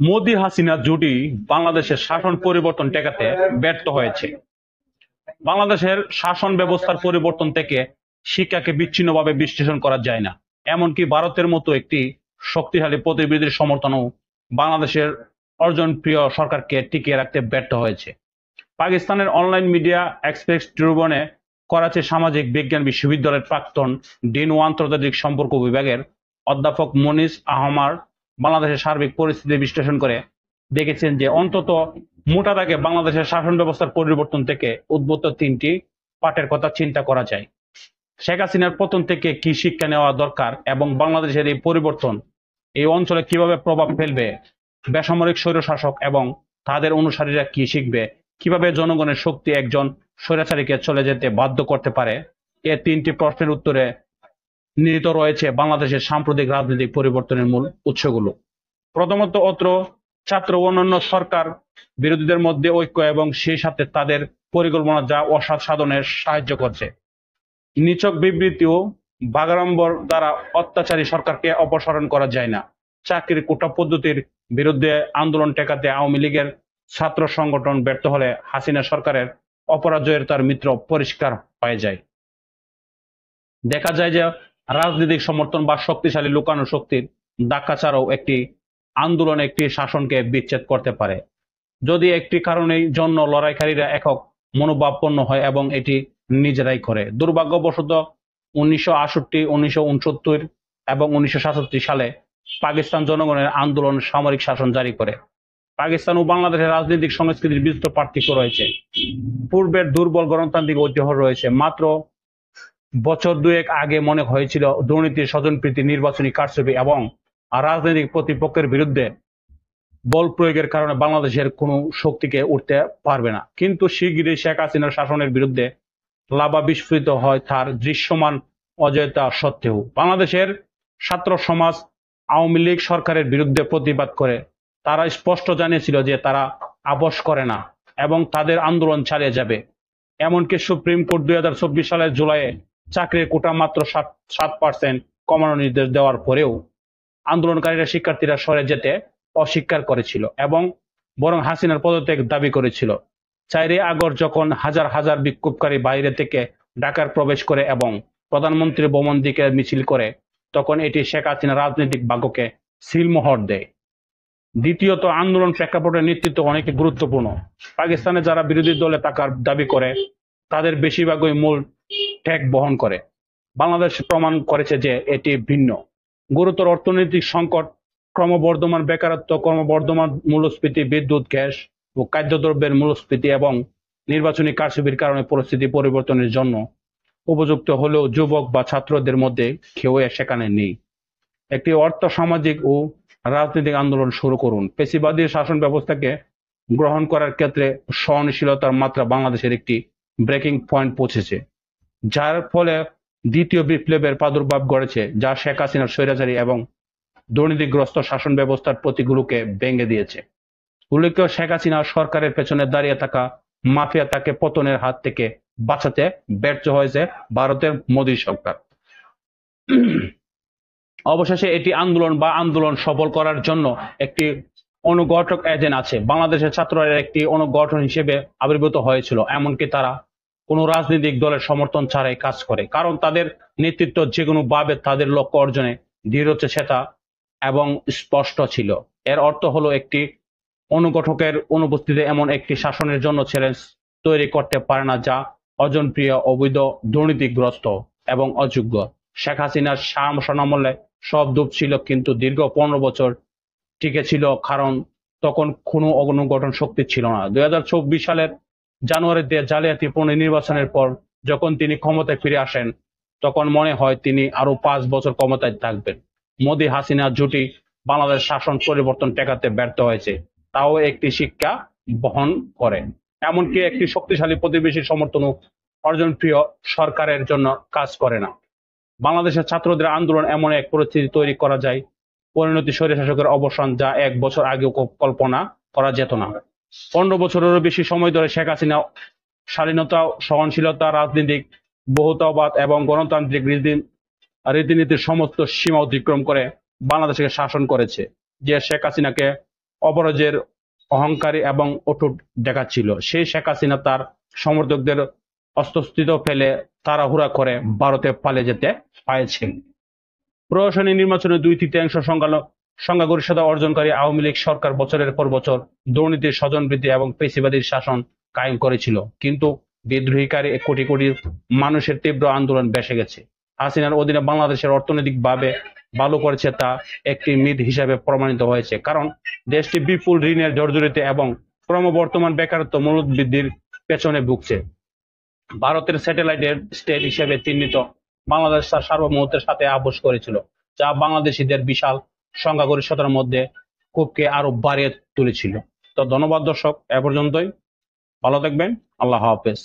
মোদি হাসিনা জুটি বাংলাদেশের শাসন পরিবর্তন ঠেকাতে ব্যর্থ হয়েছে। বাংলাদেশের শাসন ব্যবস্থার পরিবর্তন থেকে শিক্ষাকে বিচ্ছিন্নভাবে বিশ্লেষণ করা যায় না। এমনকি ভারতের মতো একটি শক্তিশালী প্রতিবিধির সমর্থনও বাংলাদেশের অর্জনপ্রিয় সরকারকে টিকিয়ে রাখতে ব্যর্থ হয়েছে। পাকিস্তানের অনলাইন মিডিয়া এক্সপ্রেস ট্রিবিউনে করাচির সামাজিক বিজ্ঞান বিশ্ববিদ্যালয়ের প্রাক্তন ডিন ও আন্তর্জাতিক সম্পর্ক বিভাগের অধ্যাপক মনিজ আহমার বাংলাদেশের সার্বিক পরিস্থিতি বিশ্লেষণ করে দেখেছেন যে অন্তত মোটা দাগে বাংলাদেশের শাসন ব্যবস্থার পরিবর্তন থেকে উদ্ভূত তিনটি পাঠের কথা চিন্তা করা যায়। শেখ হাসিনার পতন থেকে কি শিক্ষা নেওয়া দরকার এবং বাংলাদেশের এই পরিবর্তন এই অঞ্চলে কিভাবে প্রভাব ফেলবে, বেসামরিক স্বৈরশাসক এবং তাদের অনুসারীরা কি শিখবে, কিভাবে জনগণের শক্তি একজন স্বৈরাচারীকে চলে যেতে বাধ্য করতে পারে, এ তিনটি প্রশ্নের উত্তরে নিহিত রয়েছে বাংলাদেশের সাম্প্রতিক রাজনৈতিক পরিবর্তনের মূল উৎসগুলো। প্রথমত, অত্র ছাত্র ও অন্যান্য সরকার বিরোধীদের মধ্যে ঐক্য এবং সেই সাথে তাদের পরিকল্পনা যা অসৎ সাধনে সাহায্য করছে। নিছক বিবৃতি ও বাগাড়ম্বর দ্বারা অত্যাচারী সরকারকে অপসারণ করা যায় না। চাকরির কোটা পদ্ধতির বিরুদ্ধে আন্দোলন ঠেকাতে আওয়ামী লীগের ছাত্র সংগঠন ব্যর্থ হলে হাসিনা সরকারের অপরাজয়ের তার মিত্র পরিষ্কার হয়ে যায়। দেখা যায় যে রাজনৈতিক সমর্থন বা শক্তিশালী লুকানো শক্তির ধাক্কা ছাড়াও একটি আন্দোলন একটি শাসনকে বিচ্ছেদ করতে পারে, যদি একটি কারণের জন্য লড়াইকারীরা একক মনোভাবাপন্ন হয় এবং এটি নিজেরাই করে। দুর্ভাগ্যবশত 1968, 1969 এবং 1967 সালে পাকিস্তান জনগণের আন্দোলন সামরিক শাসন জারি করে। পাকিস্তান ও বাংলাদেশের রাজনৈতিক সংস্কৃতির বিস্তর পার্থক্য রয়েছে। পূর্বের দুর্বল গণতান্ত্রিক ঐতিহ্য রয়েছে। মাত্র বছর দুয়েক আগে মনে হয়েছিল দুর্নীতি, স্বজনপ্রীতি, নির্বাচনী কারচুপি এবং রাজনৈতিক প্রতিপক্ষের বিরুদ্ধে বল প্রয়োগের কারণে বাংলাদেশের কোনো শক্তিকে উঠতে পারবে না। কিন্তু শিগগিরই শেখ হাসিনার শাসনের বিরুদ্ধে লাভা বিস্ফোরিত হয় তার দৃশ্যমান অজেয়তা সত্ত্বেও। বাংলাদেশের ছাত্র সমাজ আওয়ামী লীগ সরকারের বিরুদ্ধে প্রতিবাদ করে। তারা স্পষ্ট জানিয়েছিল যে তারা আপোস করে না এবং তাদের আন্দোলন চালিয়ে যাবে। এমনকি সুপ্রিম কোর্ট 2024 সালের জুলাইয়ে চাকরির কোটা মাত্র 7% কমানোর নির্দেশ দেওয়ার পরেও আন্দোলনকারীরা শিক্ষার্থীরা সরে যেতে অস্বীকার করেছিল এবং বরং হাসিনার পদত্যাগ দাবি করেছিল। 4 আগস্ট যখন হাজার হাজার বিক্ষোভকারী বাইরে থেকে ঢাকার প্রবেশ করে এবং প্রধানমন্ত্রী ভবন দিকে মিছিল করে, তখন এটি শেখ হাসিনার রাজনৈতিক ভাগ্যকে সিলমোহর দেয়। দ্বিতীয়ত, আন্দোলন প্রেক্ষাপটের নেতৃত্ব অনেক গুরুত্বপূর্ণ। পাকিস্তানে যারা বিরোধী দলে থাকার দাবি করে তাদের বেশিরভাগই মূল ঠেক বহন করে। বাংলাদেশ প্রমাণ করেছে যে এটি ভিন্ন। গুরুতর অর্থনৈতিক সংকট, ক্রমবর্ধমান বেকারত্ব, ক্রমবর্ধমান মূল্যস্ফীতি, বিদ্যুৎ, গ্যাস ও খাদ্যদ্রব্যের মূল্যস্ফীতি এবং নির্বাচনী কারচুপির কারণে পরিস্থিতি পরিবর্তনের জন্য উপযুক্ত হলেও যুবক বা ছাত্রদের মধ্যে কেউ সেখানে নেই। একটি অর্থ সামাজিক ও রাজনৈতিক আন্দোলন শুরু করুন। পেশিবাদী শাসন ব্যবস্থাকে গ্রহণ করার ক্ষেত্রে সহনশীলতার মাত্রা বাংলাদেশের একটি ব্রেকিং পয়েন্ট পৌঁছেছে, যার ফলে দ্বিতীয় বিপ্লবের প্রাদুর্ভাব ঘটেছে, যা শেখ হাসিনার স্বৈরাচারী এবং দুর্নীতিগ্রস্ত শাসন ব্যবস্থার প্রতীকগুলোকে ভেঙে দিয়েছে। উল্লেখ্য, শেখ হাসিনা সরকারের পেছনে দাঁড়িয়ে থাকা মাফিয়া তাকে পতনের হাত থেকে বাঁচাতে ব্যর্থ হয়েছে ভারতের মোদী সরকার। অবশেষে এটি আন্দোলন সফল করার জন্য একটি অনুঘটক এজেন্ট আছে। বাংলাদেশের ছাত্ররা একটি অনুঘটন হিসেবে আবির্ভূত হয়েছিল, এমনকি তারা কোনো রাজনৈতিক দলের সমর্থন ছাড়াই কাজ করে, কারণ তাদের নেতৃত্ব যে কোনো ভাবে তাদের লক্ষ্য অর্জনে দৃঢ়চেতা এবং স্পষ্ট ছিল। এর অর্থ হলো একটি অনুঘটকের অনুপস্থিতি এমন একটি শাসনের জন্য চ্যালেঞ্জ তৈরি করতে পারে না যা অজনপ্রিয়, অবৈধ, দুর্নীতিগ্রস্ত এবং অযোগ্য। শেখ হাসিনার শাসনামলে সব ডুব ছিল, কিন্তু দীর্ঘ 15 বছর টিকে ছিল কারণ তখন কোনো অনুঘটন শক্তি ছিল না। 2024 সালের জানুয়ারিতে জালিয়াতি পুনর্নির্বাচনের পর যখন তিনি ক্ষমতায় ফিরে আসেন, তখন মনে হয় তিনি আরো 5 বছর ক্ষমতায় থাকবেন। মোদি হাসিনা জুটি বাংলাদেশ শাসন পরিবর্তন ঠেকাতে ব্যর্থ হয়েছে, তাও একটি শিক্ষা বহন করে। এমনকি একটি শক্তিশালী প্রতিবেশী সমর্থন অর্জনপ্রিয় সরকারের জন্য কাজ করে না। বাংলাদেশের ছাত্রদের আন্দোলন এমন এক পরিস্থিতি তৈরি করা যায়, পরিণতি স্বৈরশাসকের অবসান, যা 1 বছর আগেও কল্পনা করা যেত না। 15 বছরেরও বেশি সময় ধরে শেখ হাসিনা স্বাধীনতা, সহনশীলতা, রাজনৈতিক বহুত্ববাদ এবং গণতান্ত্রিক রীতিনীতির সমস্ত সীমা অতিক্রম করে বাংলাদেশকে শাসন করেছে। যে শেখ হাসিনাকে অপরাজের অহংকারী এবং অটুট দেখাচ্ছিল। সেই শেখ হাসিনা তার সমর্থকদের অস্তিত্ব ফেলে তাড়াহুড়া করে ভারতে পালিয়ে যেতে হয়েছে। প্রশাসনী নির্বাচনে 2/3 সংখ্যাগরিষ্ঠতা অর্জনকারী আওয়ামী লীগ সরকার বছরের পর বছর দুর্নীতি, স্বজনপ্রীতি এবং পেশিবাদীর শাসন কায়েম করেছিল, কিন্তু বিদ্রোহীকারী কোটি কোটি মানুষের তীব্র আন্দোলন ভেসে গেছে। হাসিনার অধীনে বাংলাদেশের অর্থনৈতিকভাবে ভালো করেছে তা একটি মিথ হিসাবে প্রমাণিত হয়েছে, কারণ দেশটি বিপুল ঋণের জর্জরিত এবং ক্রমবর্ধমান বেকারত্ব মূল্যবৃদ্ধির পেছনে ভুগছে। ভারতের স্যাটেলাইট স্টেট হিসেবে চিহ্নিত বাংলাদেশ তার সার্বভৌমত্বের সাথে আপোস করেছিল, যা বাংলাদেশিদের বিশাল সংখ্যাগরিষ্ঠতার মধ্যে ক্ষোভকে আরো বাড়িয়ে তুলেছিল। তো ধন্যবাদ দর্শক, এ পর্যন্তই। ভালো থাকবেন। আল্লাহ হাফেজ।